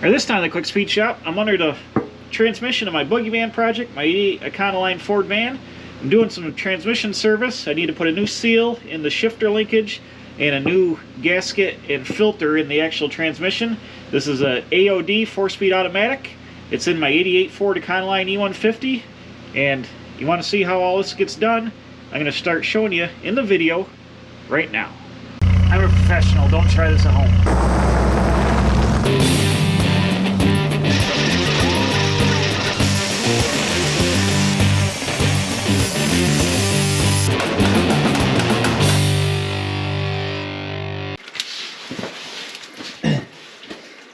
This time at the Quick Speed Shop, I'm under the transmission of my Boogie van project, my Econoline Ford van. I'm doing some transmission service. I need to put a new seal in the shifter linkage and a new gasket and filter in the actual transmission. This is a AOD 4-speed automatic. It's in my '88 Ford Econoline E150, and you want to see how all this gets done? I'm going to start showing you in the video right now. I'm a professional, don't try this at home.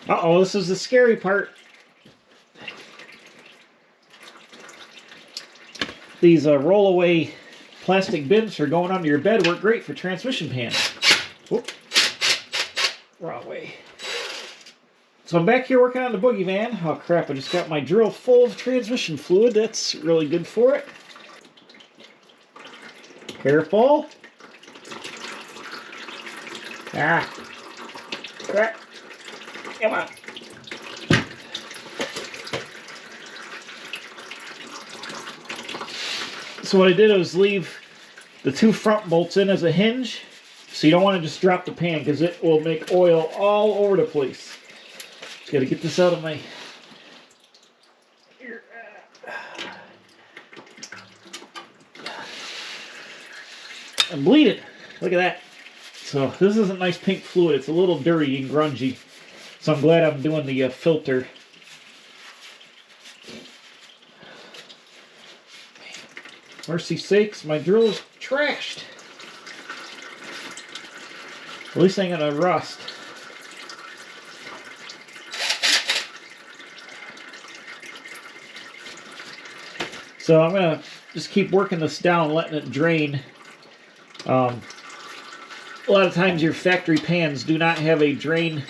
Uh-oh, this is the scary part. These roll-away plastic bins for going under your bed work great for transmission pans. Whoop. Wrong way. So I'm back here working on the Boogie van. Oh crap, I just got my drill full of transmission fluid. That's really good for it. Careful. Ah. Crap. Come on. So what I did was leave the two front bolts in as a hinge. So you don't want to just drop the pan because it will make oil all over the place. Just got to get this out of my... I'm bleeding. Look at that. So this isn't nice pink fluid. It's a little dirty and grungy. So I'm glad I'm doing the filter. Mercy sakes, my drill is trashed. At least I ain't gonna rust. So I'm gonna just keep working this down, letting it drain. A lot of times your factory pans do not have a drain.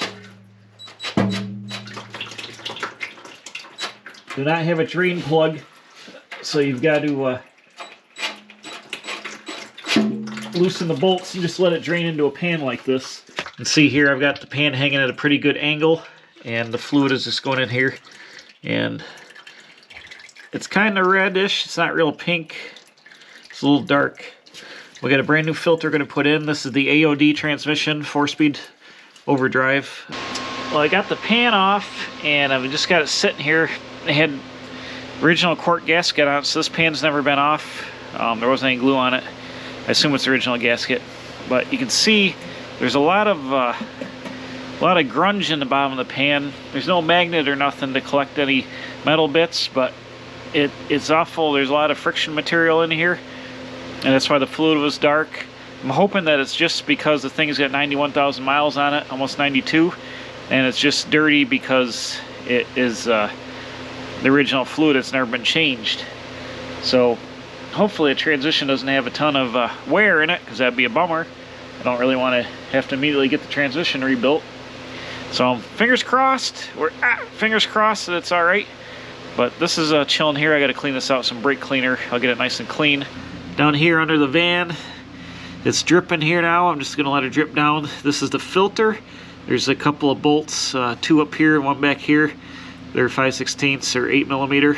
Do not have a drain plug, so you've got to loosen the bolts and just let it drain into a pan like this. And see here, I've got the pan hanging at a pretty good angle, and the fluid is just going in here, and it's kind of reddish. It's not real pink. It's a little dark. We got a brand new filter going to put in. This is the AOD transmission, 4-speed overdrive. Well, I got the pan off, and I've just got it sitting here. They had original quart gasket on it, so this pan's never been off. There wasn't any glue on it. I assume it's the original gasket, but you can see there's a lot of grunge in the bottom of the pan. There's no magnet or nothing to collect any metal bits, but it's awful. There's a lot of friction material in here, and that's why the fluid was dark. I'm hoping that it's just because the thing's got 91,000 miles on it, almost 92, and it's just dirty because it is the original fluid. It's never been changed. So hopefully the transmission doesn't have a ton of wear in it, because that'd be a bummer. I don't really want to have to immediately get the transmission rebuilt. So fingers crossed, fingers crossed that it's all right. But this is chilling here. I got to clean this out with some brake cleaner. I'll get it nice and clean. Down here under the van, it's dripping here now. I'm just going to let it drip down. This is the filter. There's a couple of bolts, two up here and one back here. They're 5/16 or 8 millimeter.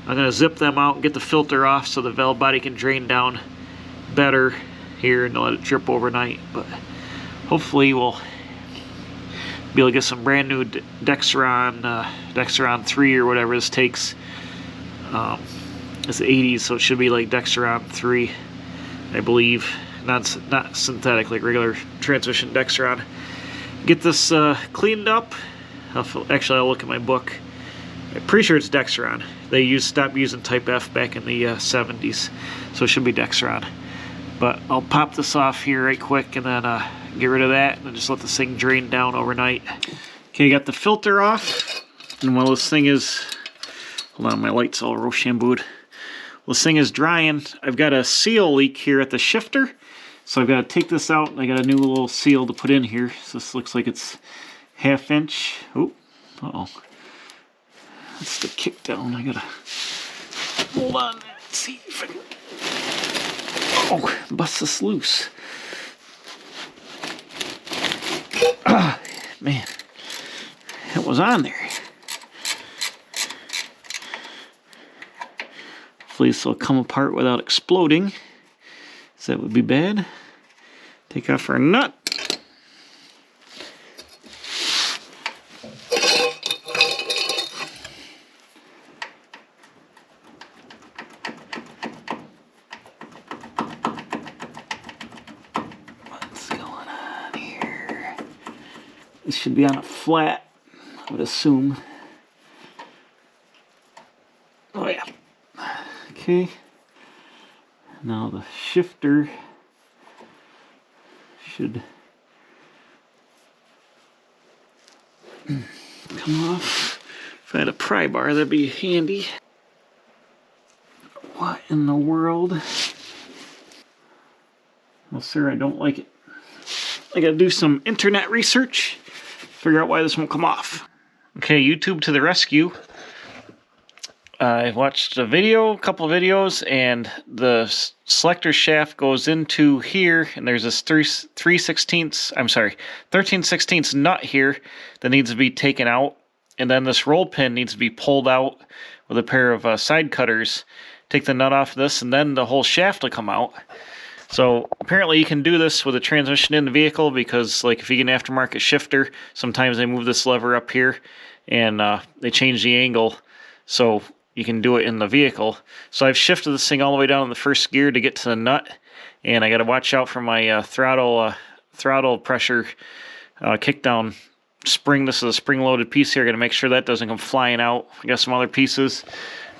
I'm going to zip them out and get the filter off so the valve body can drain down better here and let it drip overnight. But hopefully we'll be able to get some brand new Dexron 3 or whatever this takes. It's the 80s, so it should be like Dexron 3, I believe. Not synthetic like regular transmission Dexron. Get this cleaned up. Actually, I'll look at my book. I'm pretty sure it's Dexron. They stopped using Type F back in the 70s, so it should be Dexron. But I'll pop this off here right quick and then get rid of that and just let this thing drain down overnight. Okay, got the filter off, and while this thing is, hold on, my light's all Rochambeaued. Well, this thing is drying. I've got a seal leak here at the shifter, so I've got to take this out, and I got a new little seal to put in here. So this looks like it's 1/2 inch. Oh, uh-oh. That's the kick down. I gotta hold on. Let's see if I can. Oh, bust this loose. Ah, man, it was on there. Hopefully this will come apart without exploding, so that would be bad. Take off our nut. What's going on here? This should be on a flat, I would assume. Oh yeah. Okay. Now the shifter should come off. If I had a pry bar, that'd be handy. What in the world? Well, sir, I don't like it. I gotta do some internet research, figure out why this won't come off. Okay, YouTube to the rescue. I watched a couple of videos, and the selector shaft goes into here, and there's this 13/16 nut here that needs to be taken out, and then this roll pin needs to be pulled out with a pair of side cutters. Take the nut off this, and then the whole shaft will come out. So apparently you can do this with a transmission in the vehicle, because like if you get an aftermarket shifter, sometimes they move this lever up here and they change the angle, so you can do it in the vehicle. So I've shifted this thing all the way down in the first gear to get to the nut, and I got to watch out for my throttle pressure kickdown spring. This is a spring-loaded piece here. I got to make sure that doesn't come flying out. I got some other pieces.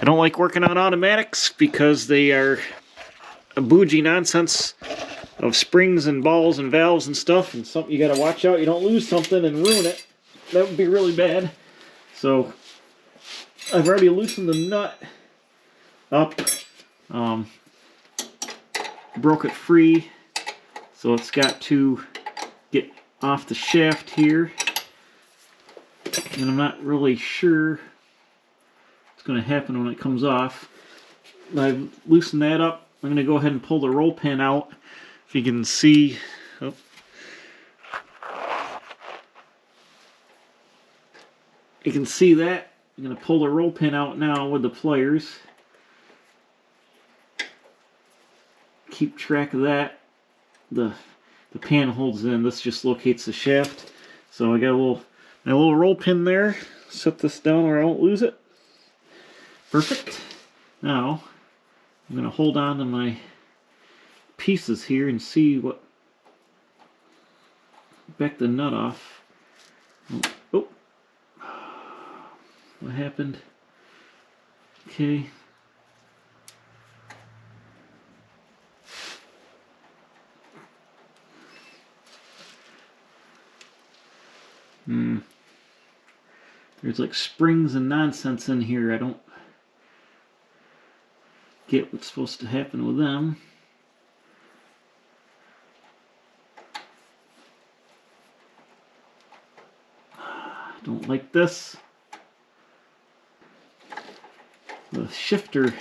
I don't like working on automatics because they are a bougie nonsense of springs and balls and valves and stuff, and something you got to watch out you don't lose something and ruin it. That would be really bad. So I've already loosened the nut up, broke it free, so it's got to get off the shaft here, and I'm not really sure what's going to happen when it comes off. I've loosened that up. I'm going to go ahead and pull the roll pin out. If you can see, oh. You can see that. I'm going to pull the roll pin out now with the pliers. Keep track of that. The pan holds in. This just locates the shaft. So I got my little roll pin there. Set this down where I won't lose it. Perfect. Now I'm going to hold on to my pieces here and see what. Back the nut off. Oh. What happened? Okay. There's like springs and nonsense in here. I don't get what's supposed to happen with them. Don't like this. The shifter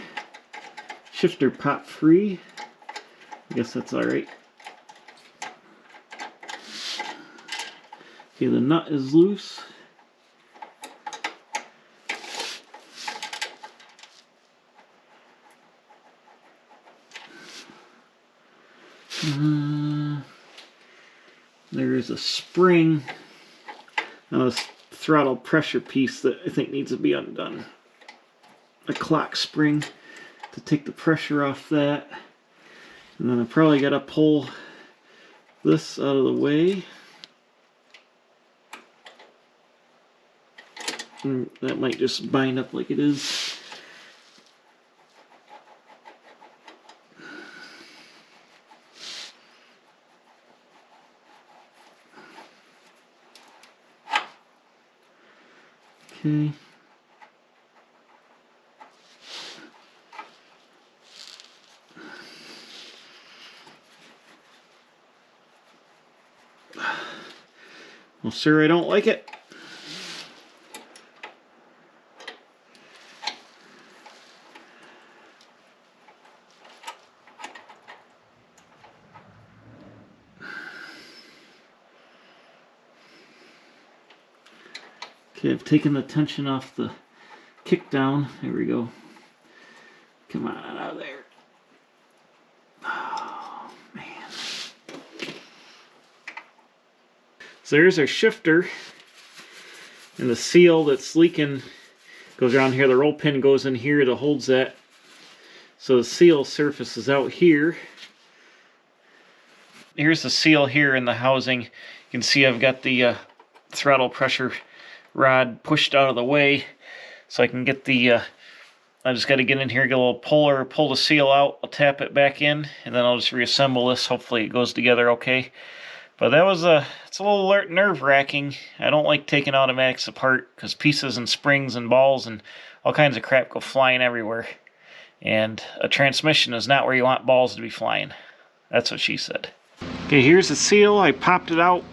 popped free. I guess that's alright. Okay, the nut is loose. There is a spring on this throttle pressure piece that I think needs to be undone. A clock spring to take the pressure off that. And then I probably got to pull this out of the way. And that might just bind up like it is. Okay. Well, sir, I don't like it. Okay, I've taken the tension off the kick down. There we go. Come on out of there. Oh, man. So there's our shifter. And the seal that's leaking goes around here. The roll pin goes in here that holds that. So the seal surface is out here. Here's the seal here in the housing. You can see I've got the throttle pressure rod pushed out of the way so I can get the I just got to get in here, get a little puller, pull the seal out, I'll tap it back in, and then I'll just reassemble this. Hopefully it goes together okay. But that was it's a little nerve-wracking. I don't like taking automatics apart because pieces and springs and balls and all kinds of crap go flying everywhere. And a transmission is not where you want balls to be flying. That's what she said. Okay, here's the seal. I popped it out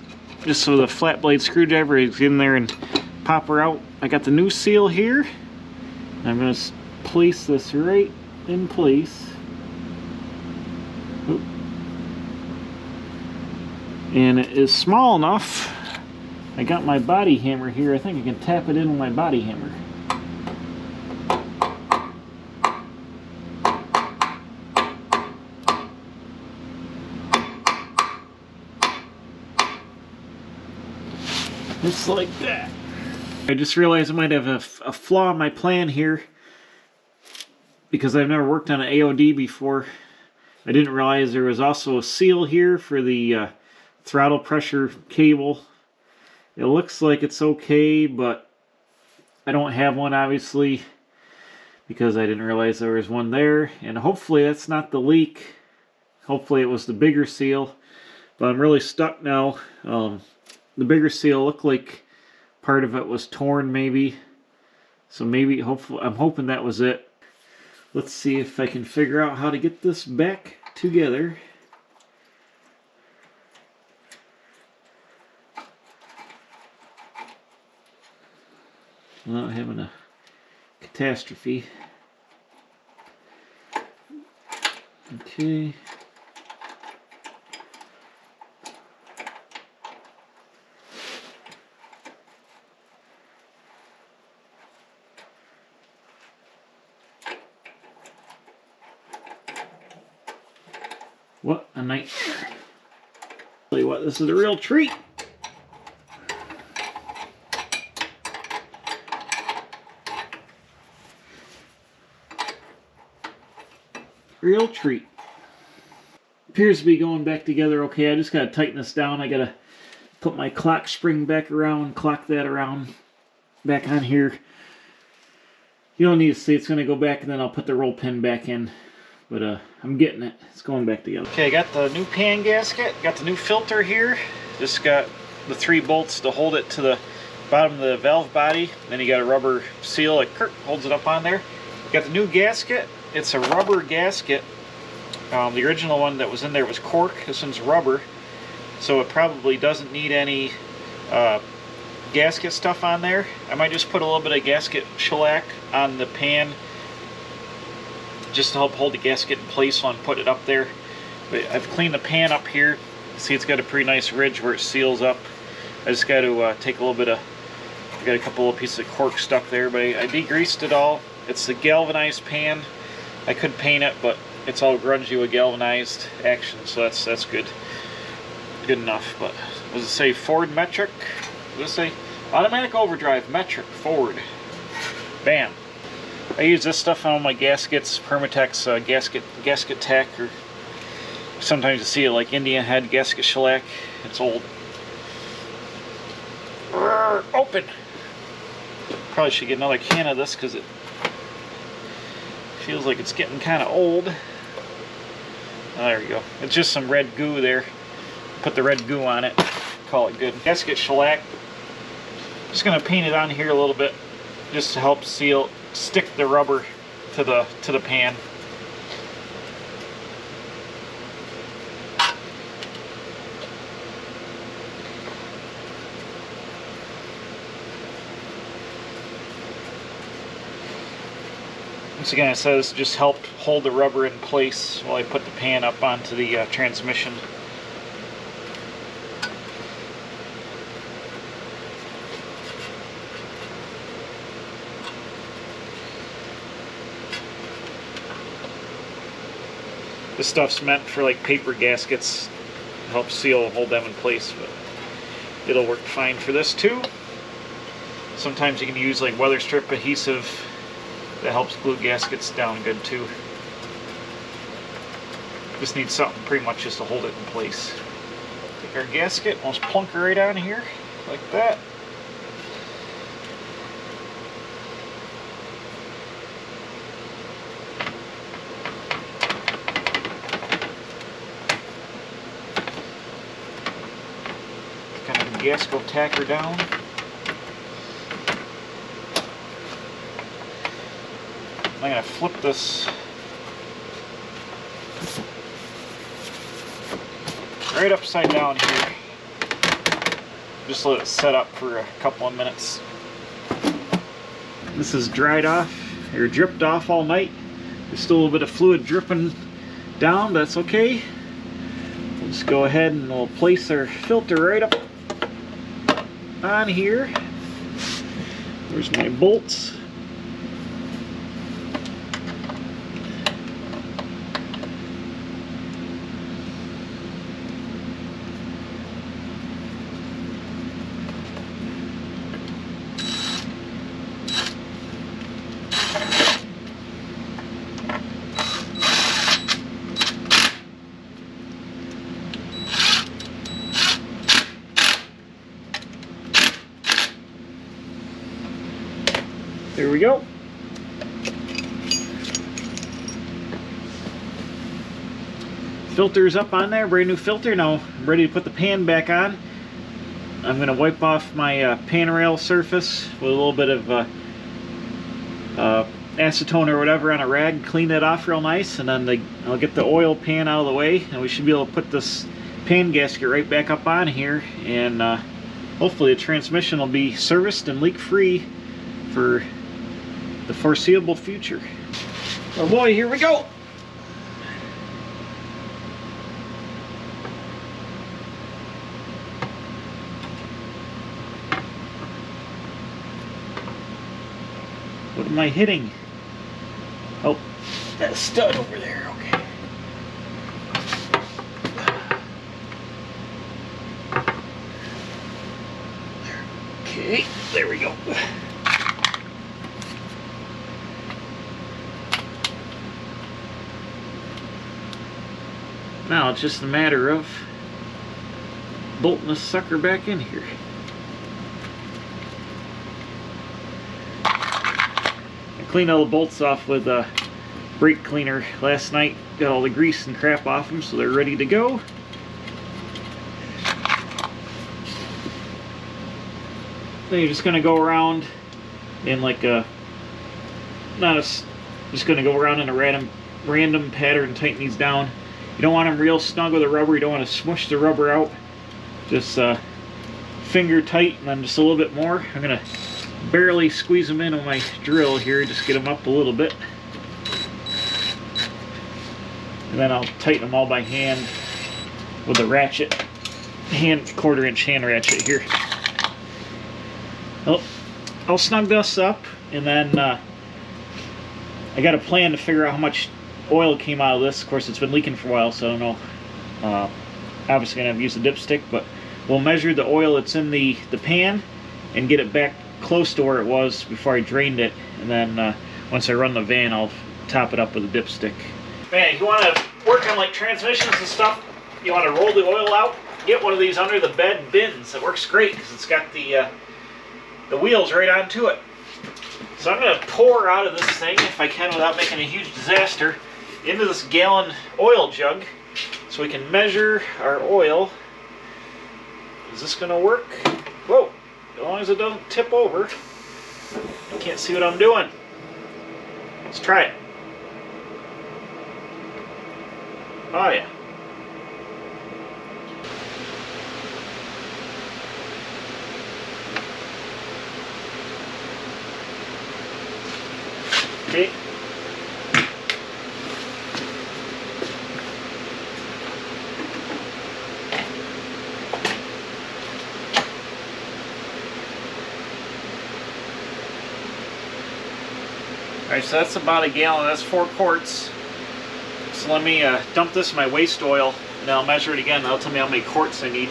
just with a flat blade screwdriver. I get in there and pop her out. I got the new seal here. I'm going to place this right in place. Oop. And it is small enough. I got my body hammer here. I think I can tap it in with my body hammer. Just like that. I just realized I might have a flaw in my plan here because I've never worked on an AOD before. I didn't realize there was also a seal here for the throttle pressure cable. It looks like it's okay, but I don't have one obviously because I didn't realize there was one there. And hopefully that's not the leak. Hopefully it was the bigger seal. But I'm really stuck now. The bigger seal looked like part of it was torn maybe. So maybe, hopefully, I'm hoping that was it. Let's see if I can figure out how to get this back together. Without having a catastrophe. Okay. What a nightmare. Tell you what, this is a real treat. Real treat. Appears to be going back together okay. I just gotta tighten this down. I gotta put my clock spring back around, clock that around, back on here. You don't need to see it's gonna go back, and then I'll put the roll pin back in. But I'm getting it. It's going back together. Okay, I got the new pan gasket. Got the new filter here. Just got the 3 bolts to hold it to the bottom of the valve body. Then you got a rubber seal that holds it up on there. Got the new gasket. It's a rubber gasket. The original one that was in there was cork. This one's rubber. So it probably doesn't need any gasket stuff on there. I might just put a little bit of gasket shellac on the pan just to help hold the gasket in place while I'm putting it up there. But I've cleaned the pan up here. See, it's got a pretty nice ridge where it seals up. I just got to take a little bit of, I got a couple of pieces of cork stuck there, but I degreased it all. It's the galvanized pan. I could paint it, but it's all grungy with galvanized action, so that's good. Good enough. But what does it say? Ford metric? What does it say? Automatic overdrive metric forward. Bam. I use this stuff on all my gaskets, Permatex gasket tack, or sometimes you see it like Indian head gasket shellac. It's old. Open! Probably should get another can of this because it feels like it's getting kind of old. Oh, there we go. It's just some red goo there. Put the red goo on it. Call it good. Gasket shellac. Just going to paint it on here a little bit just to help stick the rubber to the pan. Once again, it says just help hold the rubber in place while I put the pan up onto the transmission. This stuff's meant for like paper gaskets, help seal and hold them in place, but it'll work fine for this too. Sometimes you can use like weather strip adhesive that helps glue gaskets down good too. Just need something pretty much just to hold it in place. Take our gasket, almost plunk her right on here, like that. Kind of gasket will tack her down. I'm going to flip this right upside down here. Just let it set up for a couple of minutes. This is dried off, or dripped off all night. There's still a little bit of fluid dripping down, but that's okay. We'll just go ahead and we'll place our filter right up on here. There's my bolts. There we go. Filter's up on there, brand new filter. Now I'm ready to put the pan back on. I'm going to wipe off my pan rail surface with a little bit of acetone or whatever on a rag, clean it off real nice, and then I'll get the oil pan out of the way, and we should be able to put this pan gasket right back up on here, and hopefully the transmission will be serviced and leak-free for the foreseeable future. Oh boy, here we go! What am I hitting? Oh, that stud over there, okay. Okay, there we go. Now it's just a matter of bolting this sucker back in here. I cleaned all the bolts off with a brake cleaner last night. Got all the grease and crap off them, so they're ready to go. Then you're just going to go around in like a, just going to go around in a random pattern, tighten these down. You don't want them real snug with the rubber. You don't want to smush the rubber out. Just finger tight, and then just a little bit more. I'm going to barely squeeze them in with my drill here, just get them up a little bit. And then I'll tighten them all by hand with a ratchet, quarter-inch hand ratchet here. Well, I'll snug this up, and then I got a plan to figure out how much oil came out of this. Of course, it's been leaking for a while, so I don't know. Obviously gonna have to use a dipstick, but we'll measure the oil that's in the pan and get it back close to where it was before I drained it, and then once I run the van, I'll top it up with a dipstick. Man, if you want to work on like transmissions and stuff, you want to roll the oil out, get one of these under the bed bins. It works great because it's got the wheels right onto it. So I'm going to pour out of this thing, if I can without making a huge disaster, into this gallon oil jug so we can measure our oil. Is this going to work? Whoa, as long as it doesn't tip over. I can't see what I'm doing. Let's try it. Oh yeah. Okay. Alright, so that's about a gallon. That's 4 quarts. So let me dump this in my waste oil, and I'll measure it again. That'll tell me how many quarts I need.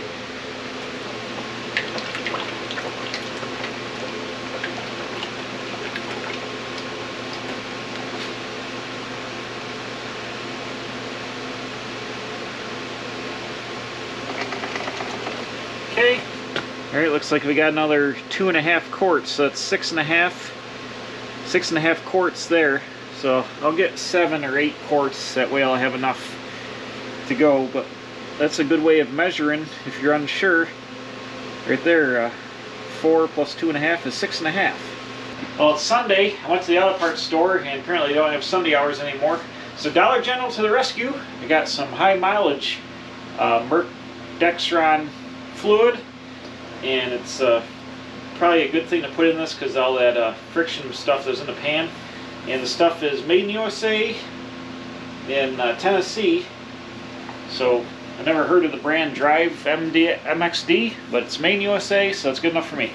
Okay. All right, looks like we got another 2.5 quarts. So that's 6.5 quarts there. So I'll get 7 or 8 quarts. That way I'll have enough to go. But that's a good way of measuring if you're unsure. Right there, 4 plus 2.5 is 6.5. Well, it's Sunday. I went to the auto parts store, and apparently they don't have Sunday hours anymore. So Dollar General to the rescue. I got some high mileage Merc Dextron fluid, and it's probably a good thing to put in this because all that friction stuff that's in the pan. And the stuff is made in USA in Tennessee. So I never heard of the brand Drive MXD, but it's made in USA, so it's good enough for me.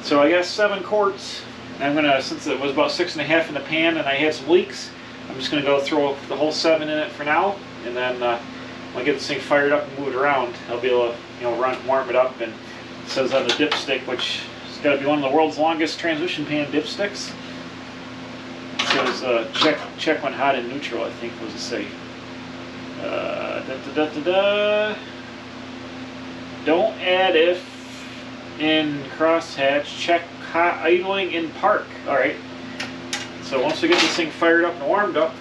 So I got 7 quarts. I'm gonna, since it was about 6.5 in the pan and I had some leaks, I'm just gonna go throw the whole 7 in it for now, and then when I get this thing fired up and move it around, I'll be able to, warm it up. And it says on the dipstick, which has got to be one of the world's longest transmission pan dipsticks. It says check when hot and neutral, I think was to say. Don't add if in crosshatch. Check hot idling in park. All right. So once we get this thing fired up and warmed up,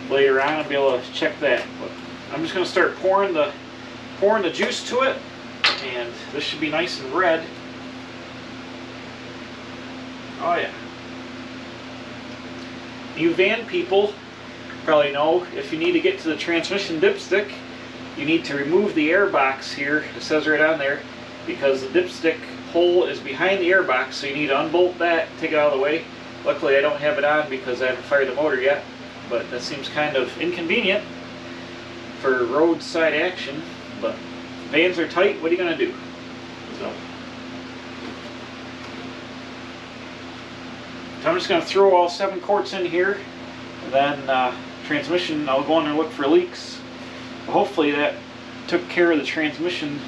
later on I'll be able to check that. But I'm just going to start pouring the juice to it, and this should be nice and red. Oh yeah. You van people probably know if you need to get to the transmission dipstick, you need to remove the air box here. It says right on there, because the dipstick hole is behind the air box, so you need to unbolt that, take it out of the way. Luckily I don't have it on because I haven't fired the motor yet, but that seems kind of inconvenient for roadside action. But vans are tight, what are you going to do? So I'm just going to throw all 7 quarts in here, and then transmission, I'll go in and look for leaks. Hopefully that took care of the transmission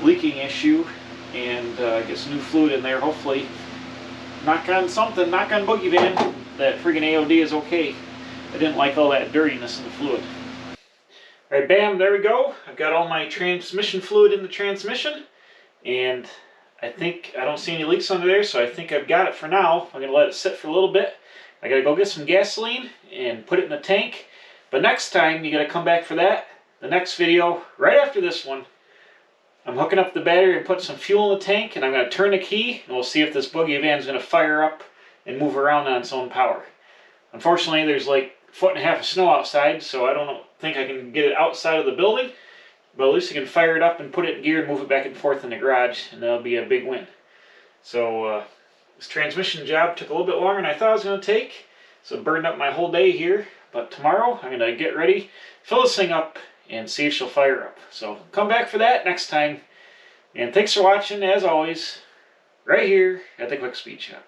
leaking issue, and get some new fluid in there. Hopefully, knock on something, knock on Boogie Van, that friggin' AOD is okay. I didn't like all that dirtiness in the fluid. Alright, bam, there we go. I've got all my transmission fluid in the transmission, and I don't see any leaks under there, so I think I've got it for now. I'm going to let it sit for a little bit. I got to go get some gasoline and put it in the tank. But next time, you got to come back for that. The next video, right after this one, I'm hooking up the battery and putting some fuel in the tank, and I'm going to turn the key, and we'll see if this Boogie van is going to fire up and move around on its own power. Unfortunately, there's like 1.5 feet of snow outside, so I don't think I can get it outside of the building. But at least I can fire it up and put it in gear and move it back and forth in the garage, and that'll be a big win. So this transmission job took a little bit longer than I thought it was going to take, so it burned up my whole day here. But tomorrow I'm going to get ready, fill this thing up, and see if she'll fire up. So come back for that next time. And thanks for watching, as always, right here at the Quick Speed Shop.